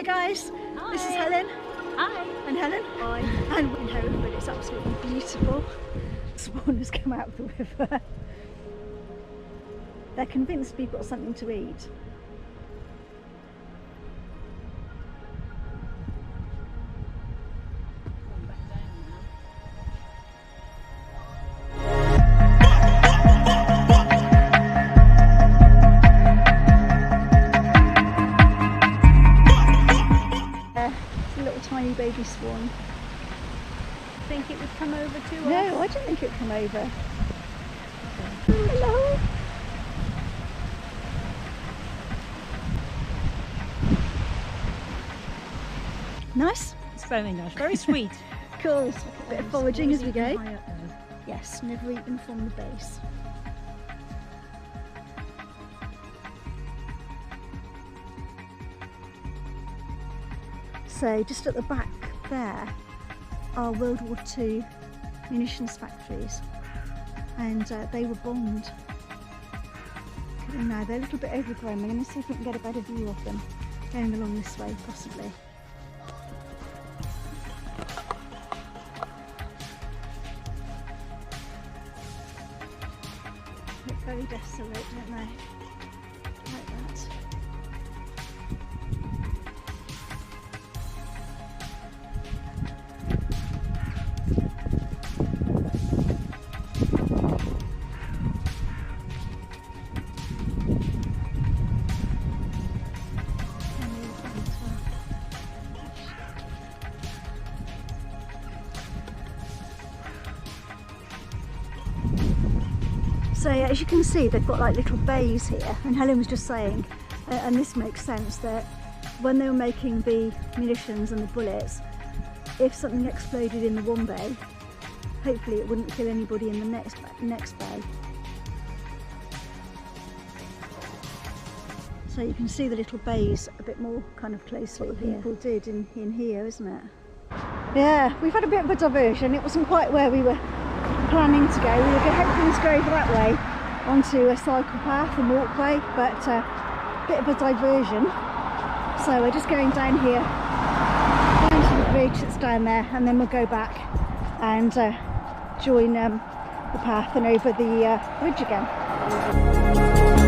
guys, Hi. This is Helen. Hi. And Helen. Hi. And we're in Hereford. It's absolutely beautiful. Swan has come out of the river. They're convinced we've got something to eat. It's a little tiny baby swan. Think it would come over to us? No, I don't think it'd come over. Hello. Nice. It's very nice, very sweet. Cool. A bit of foraging as we go. High up there. Yes, never eaten from the base. So just at the back there are World War II munitions factories, and they were bombed. Now they're a little bit overgrown. We're going to see if we can get a better view of them going along this way, possibly. Look very desolate, don't they? Like that. So yeah, as you can see, they've got like little bays here, and Helen was just saying, and this makes sense, that when they were making the munitions and the bullets, if something exploded in the one bay, hopefully it wouldn't kill anybody in the next bay. So you can see the little bays a bit more kind of closely. What people did in here, isn't it? Yeah, we've had a bit of a diversion. It wasn't quite where we were planning to go. We were hoping to go over that way onto a cycle path and walkway, but a bit of a diversion. So we're just going down here, down to the bridge that's down there, and then we'll go back and join the path and over the bridge again.